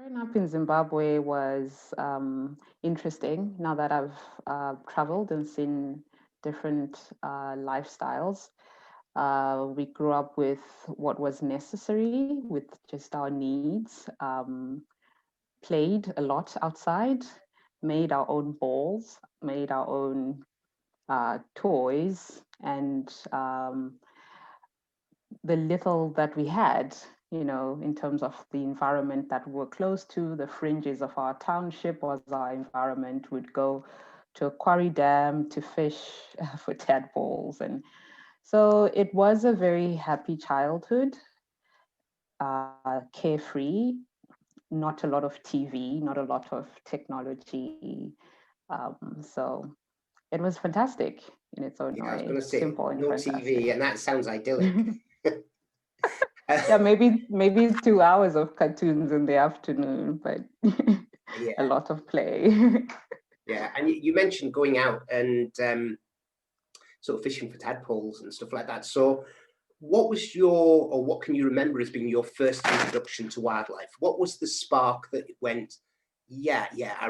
Growing up in Zimbabwe was interesting now that I've traveled and seen different lifestyles. We grew up with what was necessary, with just our needs, played a lot outside, made our own balls, made our own toys, and the little that we had, in terms of the environment that we're close to, the fringes of our township was our environment. We'd go to a quarry dam to fish for tadpoles. And so it was a very happy childhood, carefree, not a lot of TV, not a lot of technology. So it was fantastic in its own Yeah, I was way, going to say simple and no fantastic. TV, and that sounds idyllic. Yeah, maybe 2 hours of cartoons in the afternoon, but a Yeah, lot of play. yeah. And you mentioned going out and sort of fishing for tadpoles and stuff like that. So, what was or what can you remember as being your first introduction to wildlife? What was the spark that went, yeah, I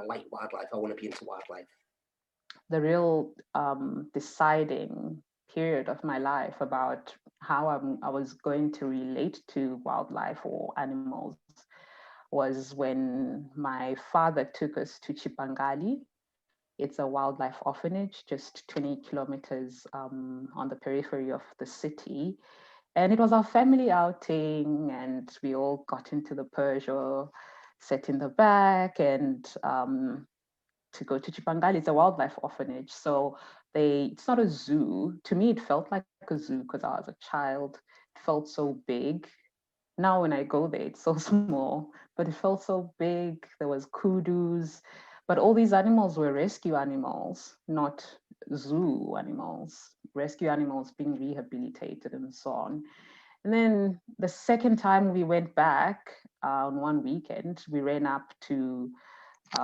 like wildlife. I want to be into wildlife. The real deciding period of my life about how I was going to relate to wildlife or animals was when my father took us to Chipangali. It's a wildlife orphanage just 20 kilometers on the periphery of the city. And it was our family outing, and we all got into the Peugeot, sat in the back, and to go to Chipangali. It's a wildlife orphanage. So it's not a zoo. To me, it felt like a zoo because I was a child. It felt so big. Now when I go there, it's so small, but it felt so big. There was kudus, but all these animals were rescue animals, not zoo animals, rescue animals being rehabilitated and so on. And then the second time we went back on one weekend, we ran up to,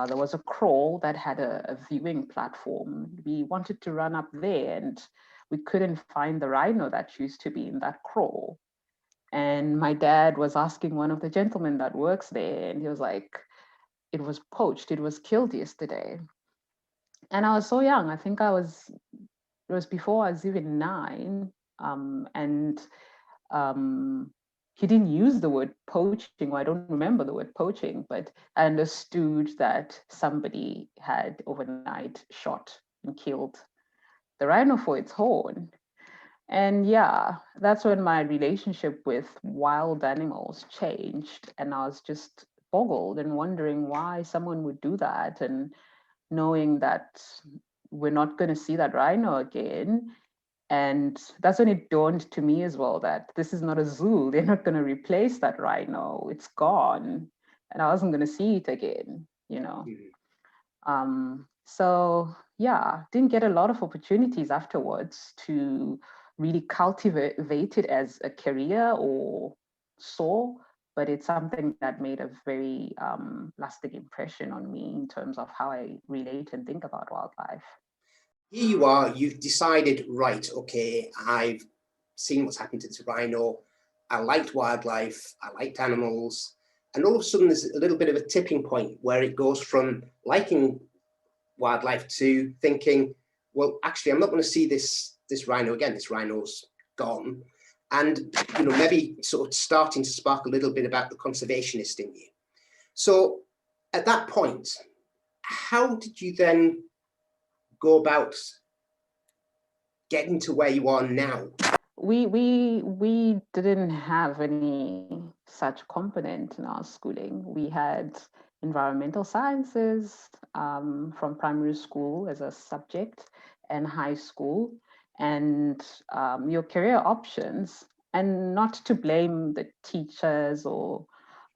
there was a crawl that had a viewing platform. We wanted to run up there and we couldn't find the rhino that used to be in that crawl. And my dad was asking one of the gentlemen that works there, and he was like, it was poached, it was killed yesterday. And I was so young. I think it was before I was even 9. And he didn't use the word poaching, or I don't remember the word poaching, but I understood that somebody had overnight shot and killed the rhino for its horn. And yeah, that's when my relationship with wild animals changed. And I was just boggled and wondering why someone would do that. And knowing that we're not going to see that rhino again. And that's when it dawned to me as well that this is not a zoo. They're not going to replace that rhino. It's gone. And I wasn't going to see it again. Mhm. So yeah, didn't get a lot of opportunities afterwards to really cultivate it as a career or so, but it's something that made a very lasting impression on me in terms of how I relate and think about wildlife. Here you are. You've decided, right? Okay, I've seen what's happened to the rhino. I liked wildlife. I liked animals. And all of a sudden, there's a little bit of a tipping point where it goes from liking wildlife to thinking, well, actually, I'm not going to see this rhino again. This rhino's gone, and maybe sort of starting to spark a little bit about the conservationist in you. So, at that point, how did you then go about getting to where you are now? We didn't have any such component in our schooling. We had environmental sciences from primary school as a subject and high school, and your career options. And not to blame the teachers or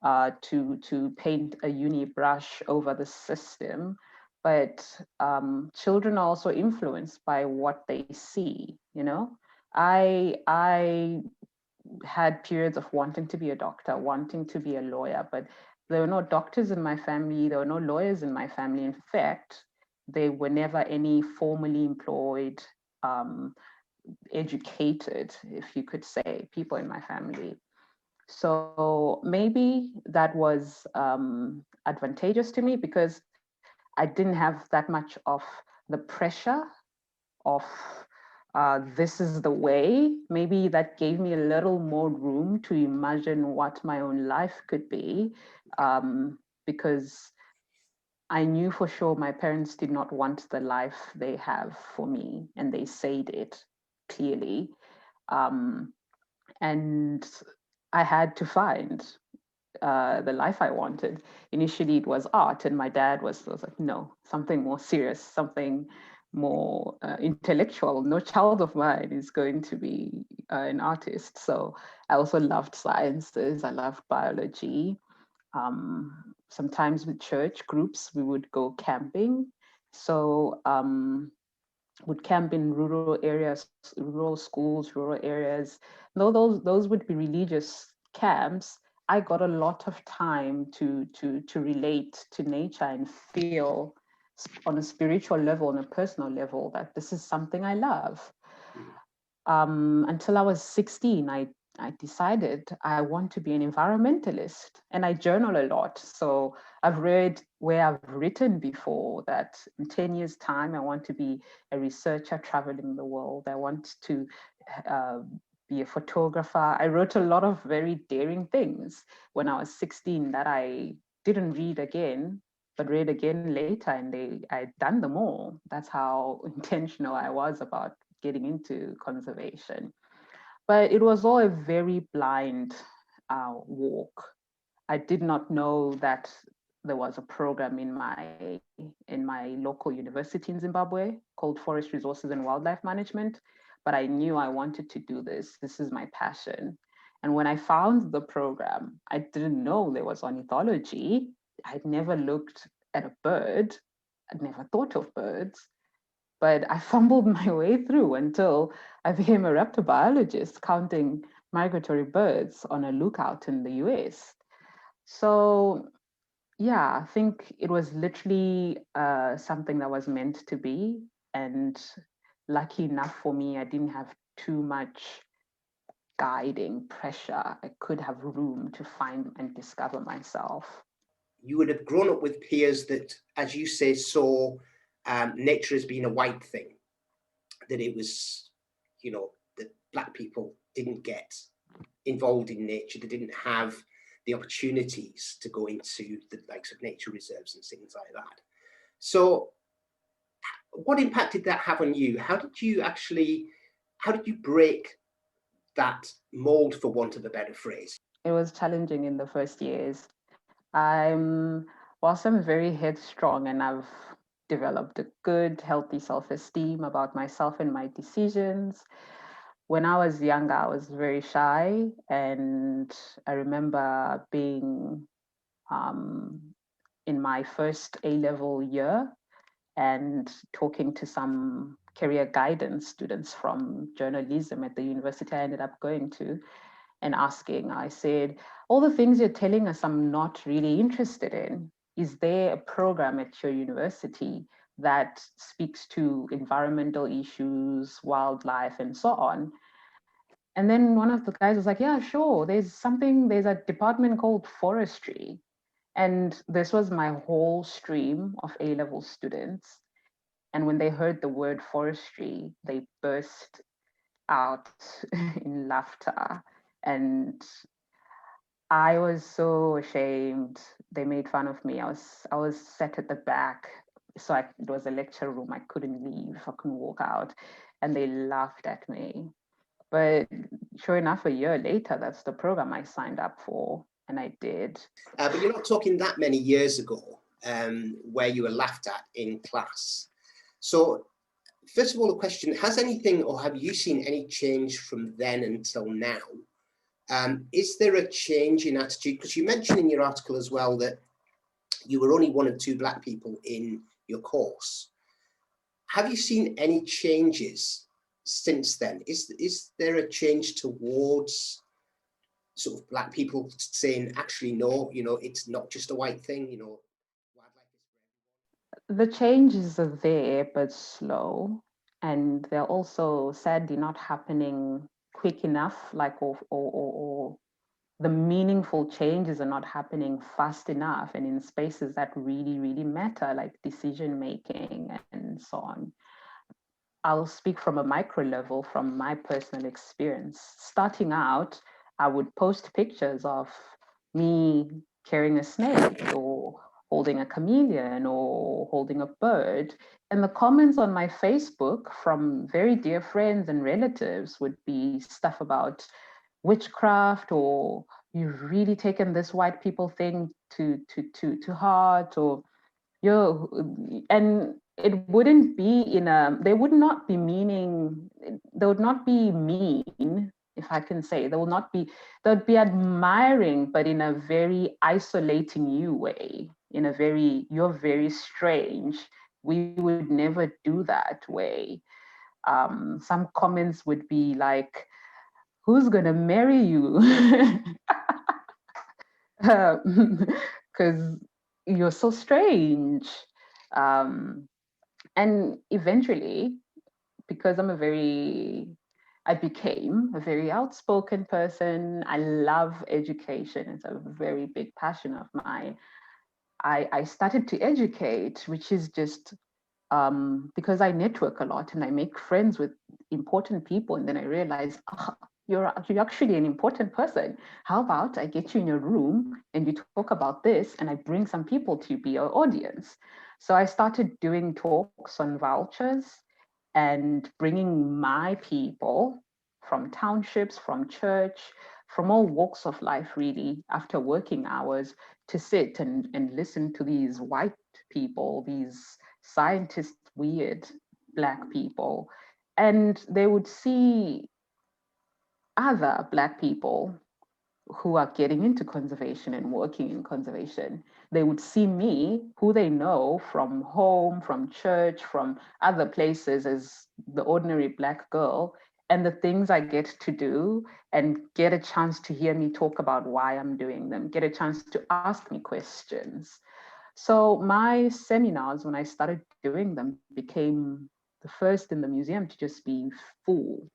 to paint a uni brush over the system, but children are also influenced by what they see. I had periods of wanting to be a doctor, wanting to be a lawyer, but there were no doctors in my family, there were no lawyers in my family. In fact, there were never any formally employed, um, educated, if you could say, people in my family. So maybe that was advantageous to me because I didn't have that much of the pressure of this is the way. Maybe that gave me a little more room to imagine what my own life could be, because I knew for sure my parents did not want the life they have for me, and they said it clearly. Um, and I had to find the life I wanted. Initially, it was art, and my dad was like, no, something more serious, something more intellectual. No child of mine is going to be an artist. So I also loved sciences. I loved biology. Sometimes with church groups, we would go camping. So would camp in rural areas, rural schools, rural areas. Though those would be religious camps, I got a lot of time to relate to nature and feel on a spiritual level, on a personal level, that this is something I love. Until I was 16, I decided I want to be an environmentalist, and I journal a lot. So I've read where I've written before that in 10 years' time, I want to be a researcher traveling the world. I want to uh, be a photographer. I wrote a lot of very daring things when I was 16 that I didn't read again, but read again later, and I'd done them all. That's how intentional I was about getting into conservation. But it was all a very blind walk. I did not know that there was a program in my local university in Zimbabwe called Forest Resources and Wildlife Management, but I knew I wanted to do this. This is my passion. And when I found the program, I didn't know there was ornithology. I'd never looked at a bird. I'd never thought of birds, but I fumbled my way through until I became a raptor biologist, counting migratory birds on a lookout in the US. So, yeah, I think it was literally something that was meant to be. And lucky enough for me, I didn't have too much guiding pressure. I could have room to find and discover myself. You would have grown up with peers that, as you say, saw nature as being a white thing, that it was, that black people didn't get involved in nature, they didn't have the opportunities to go into the likes of nature reserves and things like that. So what impact did that have on you? How did you break that mold, for want of a better phrase? It was challenging in the first years. Whilst I'm very headstrong and I've developed a good, healthy self-esteem about myself and my decisions, when I was younger, I was very shy. And I remember being um, in my first A-level year and talking to some career guidance students from journalism at the university I ended up going to, and asking, I said, all the things you're telling us, I'm not really interested in. Is there a program at your university that speaks to environmental issues, wildlife, and so on? And then one of the guys was like, yeah, sure. There's a department called forestry. And this was my whole stream of A-level students. And when they heard the word forestry, they burst out in laughter. And I was so ashamed. They made fun of me. I was sat at the back. So it was a lecture room. I couldn't leave. I couldn't walk out. And they laughed at me. But sure enough, a year later, that's the program I signed up for. And I did. But you're not talking that many years ago, where you were laughed at in class. So first of all, the question, has anything, or have you seen any change from then until now? Is there a change in attitude? Because you mentioned in your article as well that you were only one of two black people in your course. Have you seen any changes since then? Is there a change towards sort of black people saying, actually, no, it's not just a white thing, wildlife is for everyone? The changes are there, but slow. And they're also sadly not happening quick enough, like or the meaningful changes are not happening fast enough and in spaces that really, really matter, like decision making and so on. I'll speak from a micro level from my personal experience. Starting out, I would post pictures of me carrying a snake or holding a chameleon or holding a bird. And the comments on my Facebook from very dear friends and relatives would be stuff about witchcraft, or you've really taken this white people thing to heart, or you're, and it wouldn't be in a, they would not be meaning, they would not be mean, if I can say, they will not be, they would be admiring, but in a very isolating you way, in a very, you're very strange, we would never do that way. Some comments would be like, who's gonna marry you? Because you're so strange. Um, and eventually, because I became a very outspoken person. I love education. It's a very big passion of mine. I started to educate, which is just because I network a lot and I make friends with important people. And then I realized, oh, you're actually an important person. How about I get you in a room and you talk about this and I bring some people to be your audience. So I started doing talks on vultures and bringing my people from townships, from church, from all walks of life, really, after working hours, to sit and listen to these white people, these scientist weird Black people. And they would see other Black people who are getting into conservation and working in conservation. They would see me, who they know from home, from church, from other places, as the ordinary Black girl, and the things I get to do, and get a chance to hear me talk about why I'm doing them, get a chance to ask me questions. So my seminars, when I started doing them, became the first in the museum to just be full,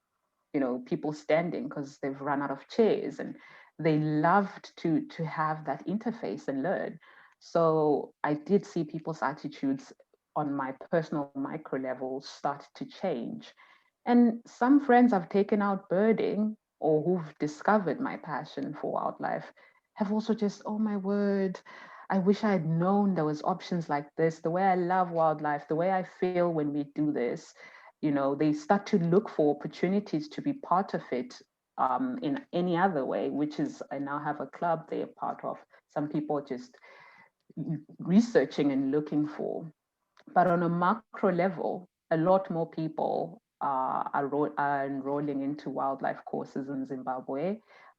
people standing because they've run out of chairs, and they loved to have that interface and learn. So I did see people's attitudes on my personal micro level start to change. And some friends I've taken out birding, or who've discovered my passion for wildlife, have also just, oh my word, I wish I had known there was options like this. The way I love wildlife, the way I feel when we do this, they start to look for opportunities to be part of it in any other way, which is, I now have a club they're part of. Some people just researching and looking for. But on a macro level, a lot more people are enrolling into wildlife courses in Zimbabwe.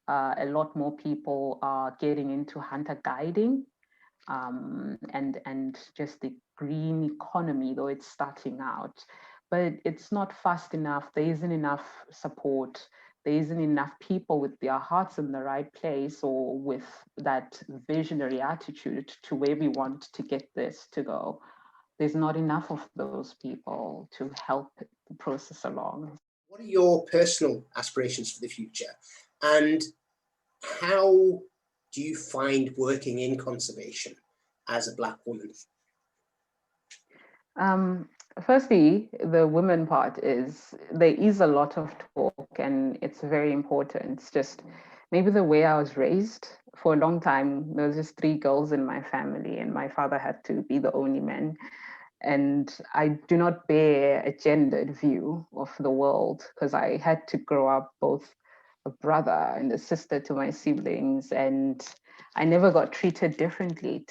A lot more people are getting into hunter guiding, and just the green economy, though it's starting out. But it's not fast enough. There isn't enough support. There isn't enough people with their hearts in the right place, or with that visionary attitude to where we want to get this to go. There's not enough of those people to help the process along. What are your personal aspirations for the future? And how do you find working in conservation as a Black woman? Firstly, the women part is, there is a lot of talk and it's very important. It's just maybe the way I was raised. For a long time, there was just 3 girls in my family and my father had to be the only man. And I do not bear a gendered view of the world, because I had to grow up both a brother and a sister to my siblings, and I never got treated differently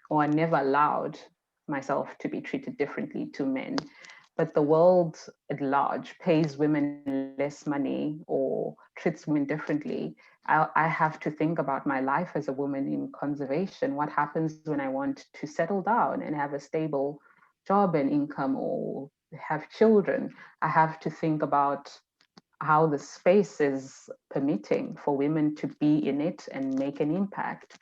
or I never allowed myself to be treated differently to men. But the world at large pays women less money or treats women differently. I have to think about my life as a woman in conservation. What happens when I want to settle down and have a stable job and income, or have children? I have to think about how the space is permitting for women to be in it and make an impact.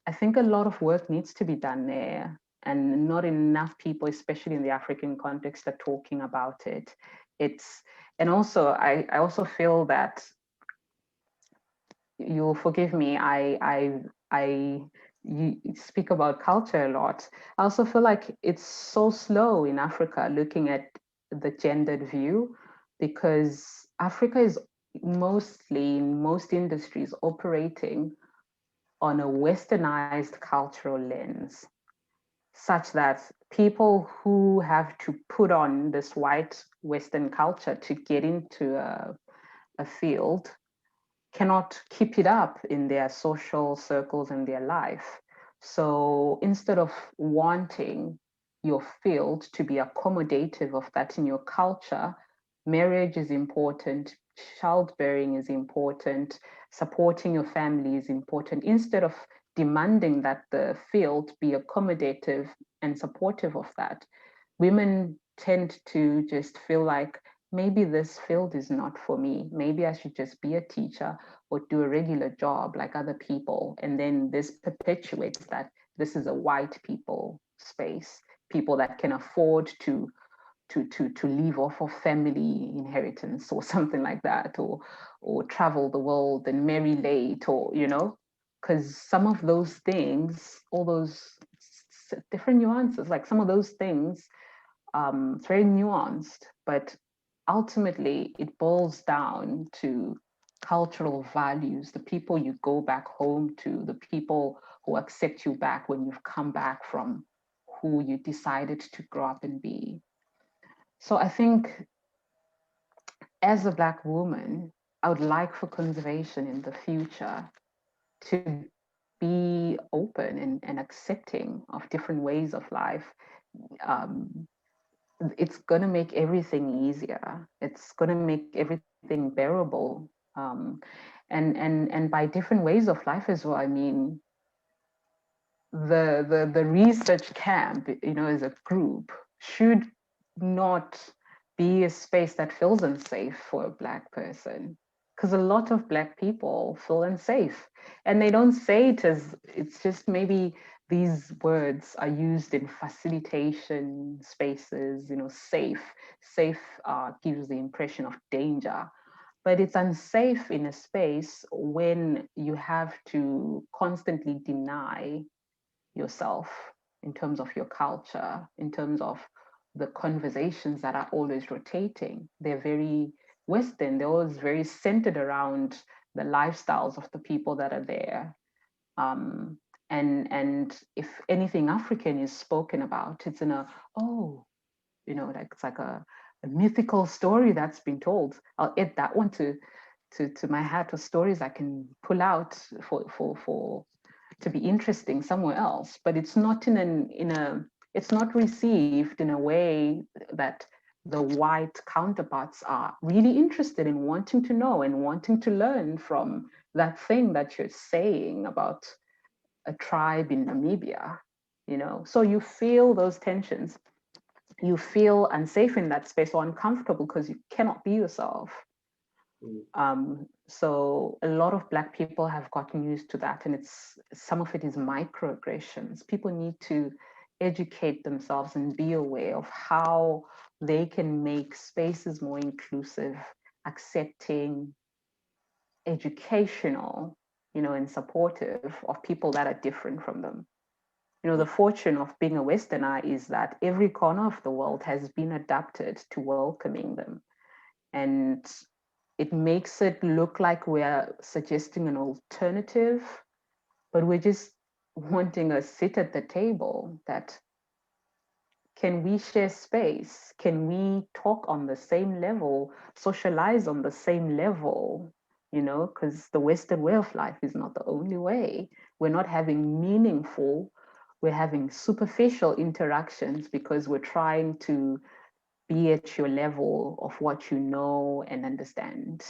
I think a lot of work needs to be done there, and not enough people, especially in the African context, are talking about it. And also, I also feel that you'll forgive me, you speak about culture a lot. I also feel like it's so slow in Africa looking at the gendered view, because Africa is mostly, in most industries, operating on a westernized cultural lens, such that people who have to put on this white Western culture to get into a field cannot keep it up in their social circles and their life. So instead of wanting your field to be accommodative of that in your culture, marriage is important, childbearing is important, supporting your family is important. Instead of demanding that the field be accommodative and supportive of that, women tend to just feel like, maybe this field is not for me. Maybe I should just be a teacher or do a regular job like other people. And then this perpetuates that this is a white people space, people that can afford to live off of family inheritance or something like that, or travel the world and marry late, or because some of those things, all those different nuances, like some of those things, it's very nuanced, but ultimately it boils down to cultural values, the people you go back home to, the people who accept you back when you've come back from who you decided to grow up and be. So I think as a Black woman, I would like for conservation in the future to be open and accepting of different ways of life. Um, it's going to make everything easier. It's going to make everything bearable. And by different ways of life as well, I mean, the research camp, as a group, should not be a space that feels unsafe for a Black person, because a lot of Black people feel unsafe, and they don't say it as, it's just maybe these words are used in facilitation spaces, safe gives the impression of danger, but it's unsafe in a space when you have to constantly deny yourself in terms of your culture, in terms of the conversations that are always rotating. They're very Western, they're always very centered around the lifestyles of the people that are there. Um, and if anything African is spoken about, it's in a, oh, like it's like a mythical story that's been told. I'll add that one to my hat of stories I can pull out for to be interesting somewhere else, but it's not it's not received in a way that the white counterparts are really interested in wanting to know and wanting to learn from that thing that you're saying about a tribe in Namibia, So you feel those tensions. You feel unsafe in that space or uncomfortable because you cannot be yourself. So a lot of Black people have gotten used to that, and some of it is microaggressions. People need to educate themselves and be aware of how they can make spaces more inclusive, accepting, educational, and supportive of people that are different from them. The fortune of being a Westerner is that every corner of the world has been adapted to welcoming them. And it makes it look like we're suggesting an alternative, but we're just wanting a seat at the table. That can we share space? Can we talk on the same level, socialize on the same level? Because the Western way of life is not the only way. We're not having meaningful, we're having superficial interactions because we're trying to be at your level of what you know and understand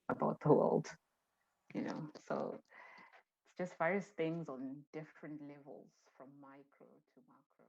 about the world, So it's just various things on different levels from micro to macro.